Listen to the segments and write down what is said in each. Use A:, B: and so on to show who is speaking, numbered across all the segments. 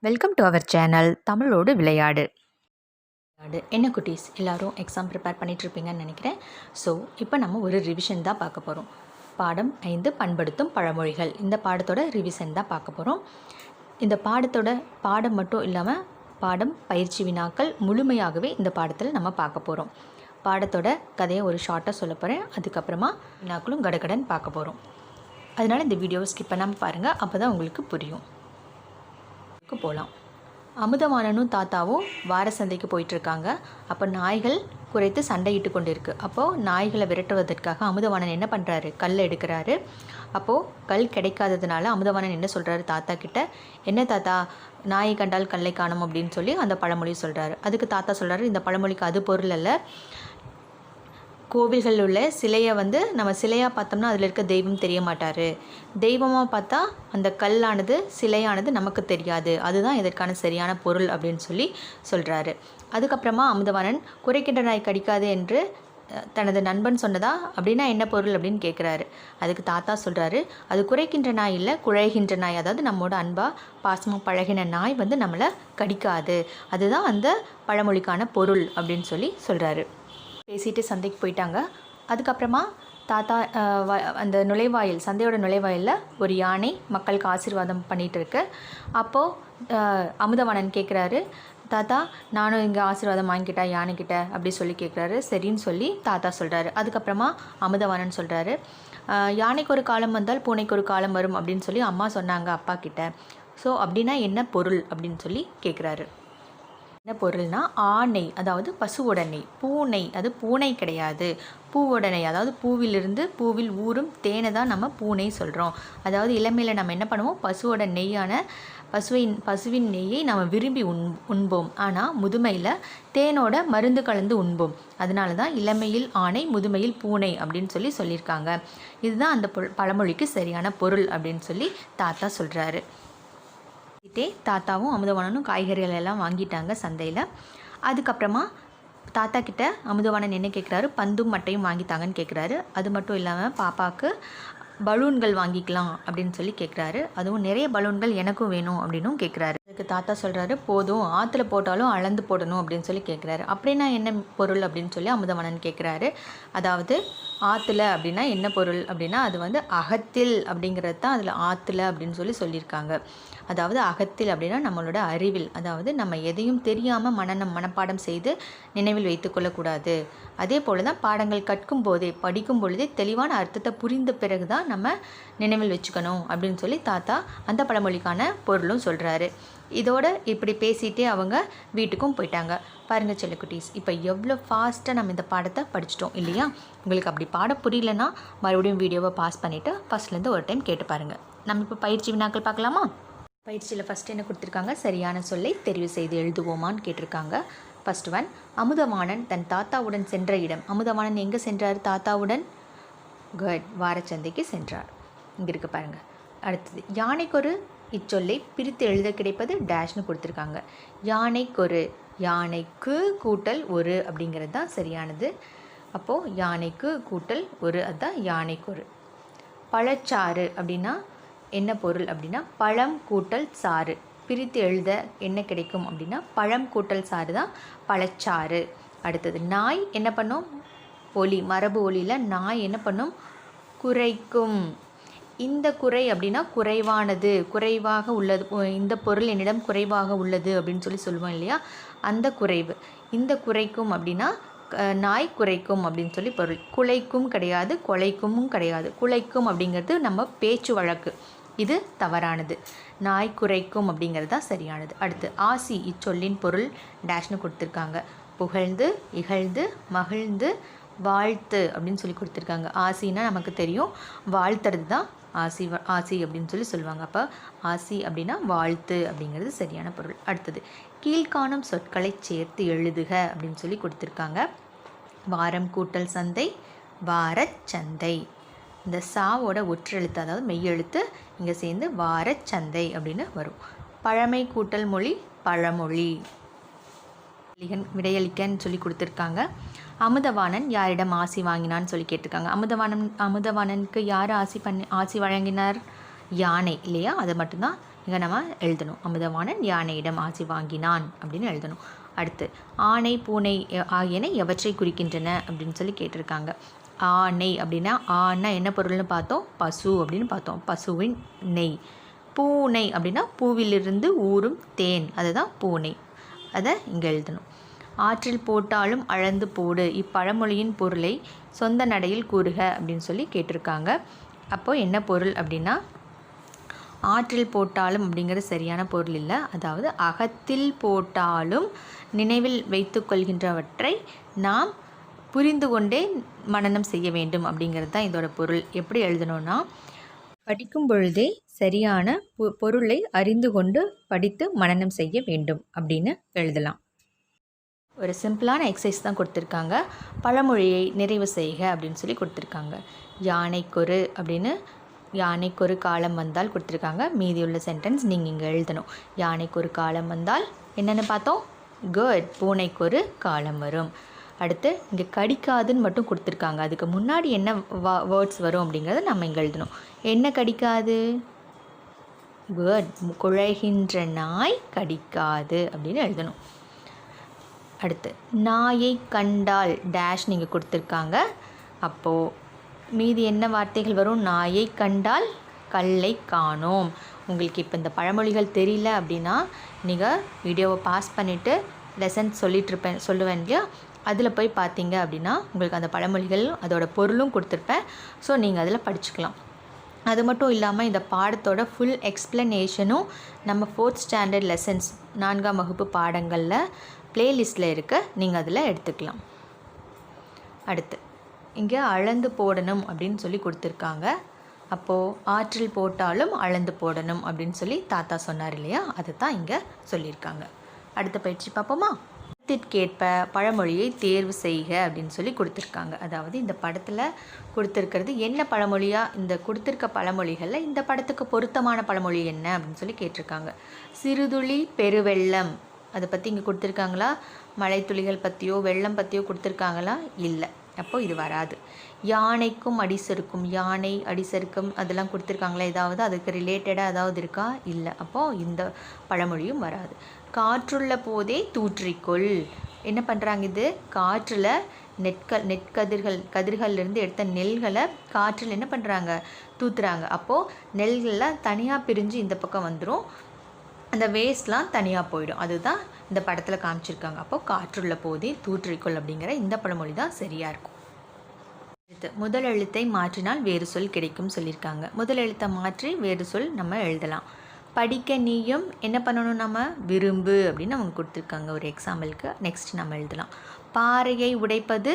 A: Welcome to our channel தமிழோடு விளையாடு. என்ன குட்டீஸ், எல்லோரும் எக்ஸாம் ப்ரிப்பேர் பண்ணிகிட்ருப்பீங்கன்னு நினைக்கிறேன். ஸோ இப்போ நம்ம ஒரு ரிவிஷன் தான் பார்க்க போகிறோம். பாடம் 5 பண்படுத்தும் பழமொழிகள். இந்த பாடத்தோட ரிவிஷன் தான் பார்க்க போகிறோம். இந்த பாடம் மட்டும் இல்லாமல் பாடம் பயிற்சி வினாக்கள் முழுமையாகவே இந்த பாடத்தில் நம்ம பார்க்க போகிறோம். பாடத்தோட கதையை ஒரு ஷார்ட்டாக சொல்ல போகிறேன். அதுக்கப்புறமா வினாக்களும் கடகடன் பார்க்க போகிறோம். அதனால் இந்த வீடியோவை ஸ்கிப் பண்ணாமல் பாருங்கள், அப்போ தான் உங்களுக்கு புரியும். போகலாம். அமுதவாணனும் தாத்தாவும் வார சந்தைக்கு போயிட்டுருக்காங்க. அப்போ நாய்கள் குறைத்து சண்டையிட்டு கொண்டு இருக்குது. அப்போது நாய்களை விரட்டுவதற்காக அமுதவாணன் என்ன பண்ணுறாரு, கல் எடுக்கிறாரு. அப்போது கல் கிடைக்காததுனால அமுதவாணன் என்ன சொல்கிறாரு தாத்தா கிட்ட, என்ன தாத்தா நாயை கண்டால் கல்லை காணும் அப்படின்னு சொல்லி அந்த பழமொழி சொல்கிறாரு. அதுக்கு தாத்தா சொல்கிறாரு, இந்த பழமொழிக்கு அது பொருள் அல்ல. கோவில்களில் உள்ள சிலையை நம்ம சிலையாக பார்த்தோம்னா அதில் இருக்க தெய்வம் தெரிய மாட்டார். தெய்வமாக பார்த்தா அந்த கல்லானது சிலையானது நமக்கு தெரியாது. அதுதான் இதற்கான சரியான பொருள் அப்படின்னு சொல்லி சொல்கிறாரு. அதுக்கப்புறமா அமுதவாணன் குறைக்கின்ற நாய் கடிக்காது என்று தனது நண்பன் சொன்னதா, அப்படின்னா என்ன பொருள் அப்படின்னு கேட்குறாரு. அதுக்கு தாத்தா சொல்கிறாரு, அது குறைக்கின்ற நாய் இல்லை, குழைகின்ற நாய். அதாவது நம்மோட அன்பாக பாசமாக பழகின நாய் நம்மளை கடிக்காது. அதுதான் அந்த பழமொழிக்கான பொருள் அப்படின்னு சொல்லி சொல்கிறாரு. பேசிட்டு சந்தைக்கு போயிட்டாங்க. அதுக்கப்புறமா தாத்தா அந்த நுழைவாயில், சந்தையோட நுழைவாயிலில் ஒரு யானை மக்களுக்கு ஆசீர்வாதம் பண்ணிகிட்டு இருக்கு. அப்போது அமுதவாணன் கேட்குறாரு, தாத்தா நானும் இங்கே ஆசீர்வாதம் வாங்கிக்கிட்டா யானைக்கிட்ட அப்படி சொல்லி கேட்குறாரு. சரின்னு சொல்லி தாத்தா சொல்கிறாரு. அதுக்கப்புறமா அமுதவாணன் சொல்கிறாரு, யானைக்கு ஒரு காலம் வந்தால் பூனைக்கு ஒரு காலம் வரும் அப்படின்னு சொல்லி அம்மா சொன்னாங்க அப்பா கிட்ட. ஸோ அப்படின்னா என்ன பொருள் அப்படின்னு சொல்லி கேட்குறாரு. என்ன பொருள்னா ஆணை, அதாவது பசுவோட நெய். பூனை, அது பூனை கிடையாது, பூவோட நெய். அதாவது பூவிலிருந்து பூவில் ஊறும் தேனை தான் நம்ம பூனை சொல்கிறோம். அதாவது இளமையில் நம்ம என்ன பண்ணுவோம், பசுவோட நெய்யான பசுவின் நெய்யை நம்ம விரும்பி உண்போம். ஆனால் முதுமையில் தேனோட மருந்து கலந்து உண்போம். அதனால தான் இளமையில் ஆணை, முதுமையில் பூனை அப்படின்னு சொல்லியிருக்காங்க. இதுதான் அந்த பழமொழிக்கு சரியான பொருள் அப்படின்னு சொல்லி தாத்தா சொல்கிறாரு. தாத்தாவும் அமுதவாணனும் காய்கறிகள் எல்லாம் வாங்கிட்டாங்க சந்தையில். அதுக்கப்புறமா தாத்தா கிட்ட அமுதவாணன் என்ன கேட்குறாரு, பந்தும் மட்டையும் வாங்கித்தாங்கன்னு கேட்குறாரு. அது மட்டும் இல்லாமல் பாப்பாவுக்கு பலூன்கள் வாங்கிக்கலாம் அப்படின்னு சொல்லி கேட்குறாரு. அதுவும் நிறைய பலூன்கள் எனக்கும் வேணும் அப்படின்னும் கேட்குறாரு. அதுக்கு தாத்தா சொல்கிறாரு, போதும் ஆற்றுல போட்டாலும் அளந்து போடணும் அப்படின்னு சொல்லி கேட்குறாரு. அப்படின்னா என்ன பொருள் அப்படின்னு சொல்லி அமுதவாணன் கேட்குறாரு. அதாவது ஆற்றுல அப்படின்னா என்ன பொருள் அப்படின்னா, அது அகத்தில் அப்படிங்கிறது தான் அதில் ஆற்றுல அப்படின்னு சொல்லியிருக்காங்க. அதாவது அகத்தில் அப்படின்னா நம்மளோட அறிவில், அதாவது நம்ம எதையும் தெரியாமல் மனப்பாடம் செய்து நினைவில் வைத்து கொள்ளக்கூடாது. அதே போல் தான் பாடங்கள் கற்கும் போதே, படிக்கும் பொழுதே தெளிவான அர்த்தத்தை புரிந்த பிறகு தான் நம்ம நினைவில் வச்சுக்கணும் அப்படின்னு சொல்லி தாத்தா அந்த பழமொழிக்கான பொருளும் சொல்கிறாரு. இதோட இப்படி பேசிகிட்டே அவங்க வீட்டுக்கும் போயிட்டாங்க. பாருங்கள் செல்லக்குட்டீஸ், இப்போ எவ்வளோ ஃபாஸ்ட்டாக நம்ம இந்த பாடத்தை படிச்சிட்டோம் இல்லையா? உங்களுக்கு அப்படி பாடம் புரியலன்னா மறுபடியும் வீடியோவை பாஸ் பண்ணிவிட்டு ஃபஸ்ட்லேருந்து ஒரு டைம் கேட்டு பாருங்கள். நம்ம இப்போ பயிற்சி வினாக்கள் பார்க்கலாமா? பயிற்சியில் ஃபஸ்ட்டு என்ன கொடுத்துருக்காங்க, சரியான சொல்லை தெரிவு செய்து எழுதுவோமான்னு கேட்டிருக்காங்க. ஃபஸ்ட் ஒன், அமுதவாணன் தன் தாத்தாவுடன் சென்ற இடம். அமுதவாணன் எங்கே சென்றார்? தாத்தாவுடன். குட், வாரச்சந்தைக்கு சென்றார். இங்கே இருக்குது பாருங்கள். அடுத்தது, யானைக்கொரு இச்சொல்லை பிரித்து எழுத கிடைப்பது டேஷ்னு கொடுத்துருக்காங்க. யானைக்கொரு, யானைக்கு கூட்டல் ஒரு அப்படிங்கிறது தான் சரியானது. அப்போது யானைக்கு கூட்டல் ஒரு, அதுதான் யானைக்கொரு. பழச்சாறு அப்படின்னா என்ன பொருள் அப்படின்னா, பழம் கூட்டல் சாறு. பிரித்து எழுத என்ன கிடைக்கும் அப்படின்னா, பழம் கூட்டல் சாறு தான் பழச்சாறு. அடுத்தது, நாய் என்ன பண்ணும்? ஒலி, மரபு ஒலியில் நாய் என்ன பண்ணும்? குறைக்கும். இந்த குறை அப்படின்னா குறைவானது, குறைவாக உள்ளது. இந்த பொருள் என்னிடம் குறைவாக உள்ளது அப்படின்னு சொல்லுவோம் இல்லையா, அந்த குறைவு. இந்த குறைக்கும் அப்படின்னா நாய் குறைக்கும் அப்படின்னு சொல்லி பொருள். குலைக்கும் கிடையாது, கொலைக்கும் கிடையாது. குலைக்கும் அப்படிங்கிறது நம்ம பேச்சு வழக்கு, இது தவறானது. நாய் குறைக்கும் அப்படிங்கிறது தான் சரியானது. அடுத்து, ஆசி இச்சொல்லின் பொருள் டேஷ்னு கொடுத்துருக்காங்க. புகழ்ந்து, இகழ்ந்து, மகிழ்ந்து, வாழ்த்து அப்படின்னு சொல்லி கொடுத்துருக்காங்க. ஆசின்னா நமக்கு தெரியும், வாழ்த்துறது தான் ஆசி அப்படின்னு சொல்லுவாங்க. அப்போ ஆசி அப்படின்னா வாழ்த்து அப்படிங்கிறது சரியான பொருள். அடுத்தது, கீழ்காணும் சொற்களை சேர்த்து எழுதுக அப்படின்னு சொல்லி கொடுத்துருக்காங்க. வாரம் கூட்டல் சந்தை, வாரச்சந்தை. இந்த சாவோட ஒற்றெழுத்து, அதாவது மெய்யெழுத்து இங்கே சேர்ந்து வாரச்சந்தை அப்படின்னு வரும். பழமை கூட்டல் மொழி, பழமொழி. விடையளிக்கன்னு சொல்லி கொடுத்துருக்காங்க. அமுதவாணன் யாரிடம் ஆசி வாங்கினான்னு சொல்லி கேட்டிருக்காங்க. அமுதவாணனுக்கு யார் ஆசி வழங்கினார்? யானை இல்லையா? அதை மட்டும்தான் இங்கே நம்ம எழுதணும். அமுதவாணன் யானையிடம் ஆசி வாங்கினான் அப்படின்னு எழுதணும். அடுத்து ஆனை பூனை ஆகியன எவற்றை குறிக்கின்றன அப்படின்னு சொல்லி கேட்டிருக்காங்க. ஆனை அப்படின்னா ஆனா என்ன பொருள்னு பார்த்தோம், பசு அப்படின்னு பார்த்தோம், பசுவின் நெய். பூனை அப்படின்னா பூவிலிருந்து ஊறும் தேன், அதுதான் பூனை, அதை இங்கே எழுதணும். ஆற்றில் போட்டாலும் அளந்து போடு, இப்பழமொழியின் பொருளை சொந்த நடையில் கூறுக அப்படின்னு சொல்லி கேட்டிருக்காங்க. அப்போது என்ன பொருள் அப்படின்னா, ஆற்றில் போட்டாலும் அப்படிங்கிறது சரியான பொருள் இல்லை. அதாவது அகத்தில் போட்டாலும் நினைவில் வைத்து கொள்கின்றவற்றை நாம் புரிந்து கொண்டே மனனம் செய்ய வேண்டும் அப்படிங்கிறது தான் இதோட பொருள். எப்படி எழுதணும்னா, படிக்கும் பொழுதே சரியான பொருளை அறிந்து கொண்டு படித்து மனனம் செய்ய வேண்டும் அப்படின்னு எழுதலாம். ஒரு சிம்பிளான எக்ஸசைஸ் தான் கொடுத்துருக்காங்க. பழமொழியை நிறைவு செய்க அப்படின்னு சொல்லி கொடுத்துருக்காங்க. யானைக்கொரு அப்படின்னு யானைக்கொரு காலம் வந்தால் கொடுத்துருக்காங்க. மீதியுள்ள சென்டென்ஸ் நீங்கள் இங்கே எழுதணும். யானைக்கொரு காலம் வந்தால் என்னென்னு பார்த்தோம், குட். பூனைக்கொரு காலம் வரும். அடுத்து இங்கே கடிக்காதுன்னு மட்டும் கொடுத்துருக்காங்க. அதுக்கு முன்னாடி என்ன வேர்ட்ஸ் வரும் அப்படிங்கிறத நம்ம இங்கே எழுதணும். என்ன கடிக்காது, குட். குழைகின்ற நாய் கடிக்காது அப்படின்னு எழுதணும். அடுத்து நாயை கண்டால் டேஷ் நீங்கள் கொடுத்துருக்காங்க. அப்போது மீதி என்ன வார்த்தைகள் வரும், நாயை கண்டால் கல்லை காணோம். உங்களுக்கு இப்போ இந்த பழமொழிகள் தெரியல அப்படின்னா நீங்கள் வீடியோவை பாஸ் பண்ணிவிட்டு லெசன் சொல்லுவேன் இல்லையா, அதில் போய் பார்த்தீங்க அப்படின்னா உங்களுக்கு அந்த பழமொழிகள் அதோட பொருளும் கொடுத்துருப்பேன். ஸோ நீங்கள் அதில் படிச்சுக்கலாம். அது மட்டும் இல்லாமல் இந்த பாடத்தோட ஃபுல் எக்ஸ்ப்ளனேஷனும் நம்ம 4th ஸ்டாண்டர்ட் லெசன்ஸ் 4ஆம் வகுப்பு பாடங்களில் ப்ளேலிஸ்ட்டில் இருக்க, நீங்கள் அதில் எடுத்துக்கலாம். அடுத்து இங்கே அளந்து போடணும் அப்படின்னு சொல்லி கொடுத்துருக்காங்க. அப்போது ஆற்றில் போட்டாலும் அளந்து போடணும் அப்படின்னு சொல்லி தாத்தா சொன்னார் இல்லையா, அதை தான் இங்கே சொல்லியிருக்காங்க. அடுத்த பயிற்சி பார்ப்போமா. படத்திற்கேற்ப பழமொழியை தேர்வு செய்க அப்படின்னு சொல்லி கொடுத்துருக்காங்க. அதாவது இந்த படத்தில் கொடுத்துருக்கிறது என்ன பழமொழியாக, இந்த கொடுத்துருக்க பழமொழிகளில் இந்த படத்துக்கு பொருத்தமான பழமொழி என்ன அப்படின்னு சொல்லி கேட்டிருக்காங்க. சிறுதுளி பெருவெள்ளம், அதை பற்றி இங்கே கொடுத்துருக்காங்களா? மழை துளிகள் பற்றியோ வெள்ளம் பற்றியோ கொடுத்துருக்காங்களா? இல்லை. அப்போது இது வராது. யானைக்கும் அடிசருக்கும், யானை அடிசருக்கும் அதெல்லாம் கொடுத்துருக்காங்களா? ஏதாவது அதுக்கு ரிலேட்டடாக ஏதாவது இருக்கா? இல்லை. அப்போது இந்த பழமொழியும் வராது. காற்றுள்ள போதே தூற்றிக்கொள், என்ன பண்ணுறாங்க, இது காற்றில் கதிர்கள்லேருந்து எடுத்த நெல்களை காற்றில் என்ன பண்ணுறாங்க, தூத்துறாங்க. அப்போது நெல்கள்லாம் தனியாக பிரிஞ்சு இந்த பக்கம் வந்துடும், அந்த வேஸ்ட்லாம் தனியாக போயிடும். அதுதான் இந்த படத்தில் காமிச்சிருக்காங்க. அப்போது காற்றுள்ள போதே தூற்றிக்கொள் அப்படிங்கிற இந்த பழமொழி தான் சரியாக இருக்கும். முதல் எழுத்தை மாற்றினால் வேறு சொல் கிடைக்கும் சொல்லியிருக்காங்க. முதல் எழுத்தை மாற்றி வேறு சொல் நம்ம எழுதலாம். படிக்க நீயும் என்ன பண்ணணும், நம்ம விரும்பு அப்படின்னு அவங்க கொடுத்துருக்காங்க ஒரு எக்ஸாம்பிளுக்கு. நெக்ஸ்ட் நம்ம எழுதலாம். பாறையை உடைப்பது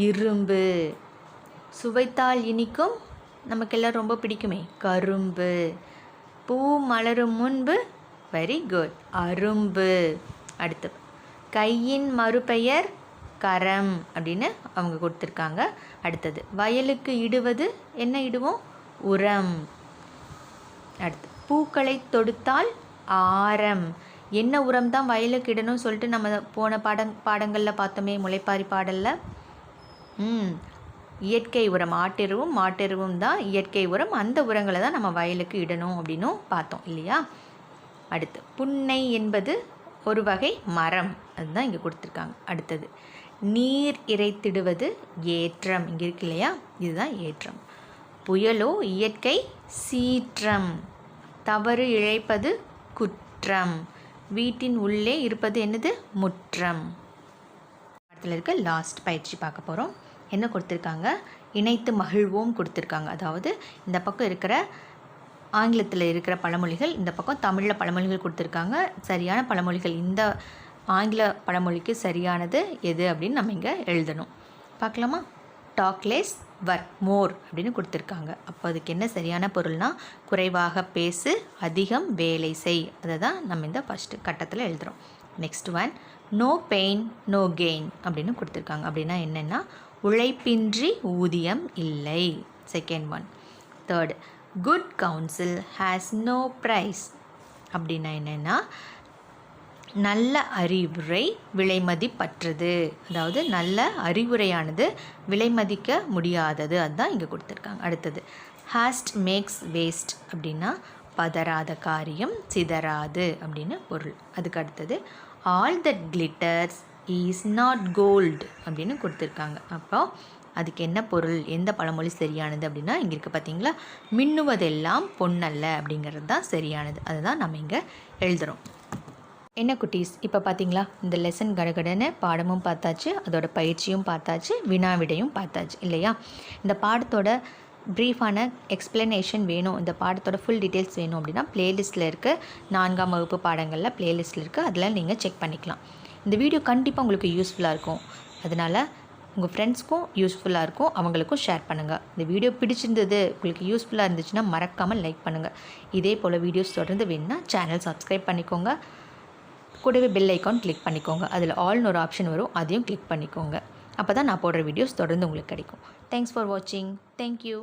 A: இரும்பு. சுவைத்தால் இனிக்கும், நமக்கெல்லாம் ரொம்ப பிடிக்குமே, கரும்பு. பூ மலரும் முன்பு, வெரி குட், அரும்பு. அடுத்து கையின் மறுபெயர் கரம் அப்படின்னு அவங்க கொடுத்துருக்காங்க. அடுத்தது வயலுக்கு இடுவது என்ன இடுவோம், உரம். அடுத்து பூக்களை தொடுத்தால் ஆரம். என்ன உரம் தான் வயலுக்கு இடணும்னு சொல்லிட்டு நம்ம போன பாடங்களில் பார்த்தோமே, முளைப்பாரி பாடலில். இயற்கை உரம், மாட்டெருவும் தான் இயற்கை உரம். அந்த உரங்களை தான் நம்ம வயலுக்கு இடணும் அப்படின்னும் பார்த்தோம் இல்லையா. அடுத்து புன்னை என்பது ஒரு வகை மரம், அதுதான் இங்கே கொடுத்துருக்காங்க. அடுத்தது நீர் இறைத்திடுவது ஏற்றம், இங்கே இருக்கு இல்லையா, இதுதான் ஏற்றம். புயலோ இயற்கை சீற்றம். தவறு இழைப்பது குற்றம். வீட்டின் உள்ளே இருப்பது என்னது, முற்றம். படத்தில் இருக்க லாஸ்ட் பயிற்சி பார்க்க போகிறோம். என்ன கொடுத்துருக்காங்க, இணைத்து மகிழ்வோம் கொடுத்துருக்காங்க. அதாவது இந்த பக்கம் இருக்கிற ஆங்கிலத்தில் இருக்கிற பழமொழிகள், இந்த பக்கம் தமிழில் பழமொழிகள் கொடுத்துருக்காங்க. சரியான பழமொழிகள், இந்த ஆங்கில பழமொழிக்கு சரியானது எது அப்படின்னு நம்ம இங்கே எழுதணும். பார்க்கலாமா. டாக் லெஸ் ஒர்க் மோர் அப்படின்னு கொடுத்துருக்காங்க. அப்போ அதுக்கு என்ன சரியான பொருள்னா, குறைவாக பேசு அதிகம் வேலை செய். அதை தான் நம்ம இந்த ஃபஸ்ட்டு கட்டத்தில் எழுதுகிறோம். Next one, no pain no gain அப்படின்னு கொடுத்துருக்காங்க. அப்படின்னா என்னென்னா, உழைப்பின்றி ஊதியம் இல்லை. Second one. Third, good counsel has no price அப்படின்னா என்னென்னா, நல்ல அறிவுரை விலைமதிப்பற்றது. அதாவது நல்ல அறிவுரையானது விலைமதிக்க முடியாதது, அதுதான் இங்கே கொடுத்துருக்காங்க. அடுத்தது, ஹாஸ்ட் மேக்ஸ் வேஸ்ட் அப்படின்னா பதறாத காரியம் சிதறாது அப்படின்னு பொருள். அதுக்கு அடுத்தது all that glitters is not gold அப்படின்னு கொடுத்துருக்காங்க. அப்போ அதுக்கு என்ன பொருள், எந்த பழமொழி சரியானது அப்படின்னா இங்கே இருக்குது பார்த்தீங்களா, மின்னுவதெல்லாம் பொன்னல்ல அப்படிங்கிறது தான் சரியானது. அதுதான் நம்ம இங்கே எழுதுகிறோம். என்ன குட்டீஸ், இப்போ பார்த்தீங்களா இந்த லெசன் கடகடன்னு பாடமும் பார்த்தாச்சு, அதோட பயிற்சியும் பார்த்தாச்சு, வினாவிடையும் பார்த்தாச்சு இல்லையா. இந்த பாடத்தோட ப்ரீஃபான எக்ஸ்ப்ளனேஷன் வேணும், இந்த பாடத்தோட ஃபுல் டீட்டெயில்ஸ் வேணும் அப்படின்னா ப்ளேலிஸ்ட்டில் இருக்குது. 4ஆம் வகுப்பு பாடங்களில் ப்ளேலிஸ்ட்டில் இருக்குது, அதில் நீங்கள் செக் பண்ணிக்கலாம். இந்த வீடியோ கண்டிப்பாக உங்களுக்கு யூஸ்ஃபுல்லாக இருக்கும். அதனால் உங்கள் ஃப்ரெண்ட்ஸ்க்கும் யூஸ்ஃபுல்லாக இருக்கும், அவங்களுக்கும் ஷேர் பண்ணுங்கள். இந்த வீடியோ பிடிச்சிருந்தது, உங்களுக்கு யூஸ்ஃபுல்லாக இருந்துச்சுன்னா மறக்காமல் லைக் பண்ணுங்கள். இதே போல் வீடியோஸ் தொடர்ந்து வேணுன்னா சேனல் சப்ஸ்கிரைப் பண்ணிக்கோங்க. கூடவே பெல் ஐக்கான் கிளிக் பண்ணிக்கோங்க. அதில் ஆல்னு ஒரு ஆப்ஷன் வரும், அதையும் கிளிக் பண்ணிக்கோங்க. அப்போ தான் நான் போடுற வீடியோஸ் தொடர்ந்து உங்களுக்கு கிடைக்கும். தேங்க்ஸ் ஃபார் வாட்சிங். தேங்க்யூ.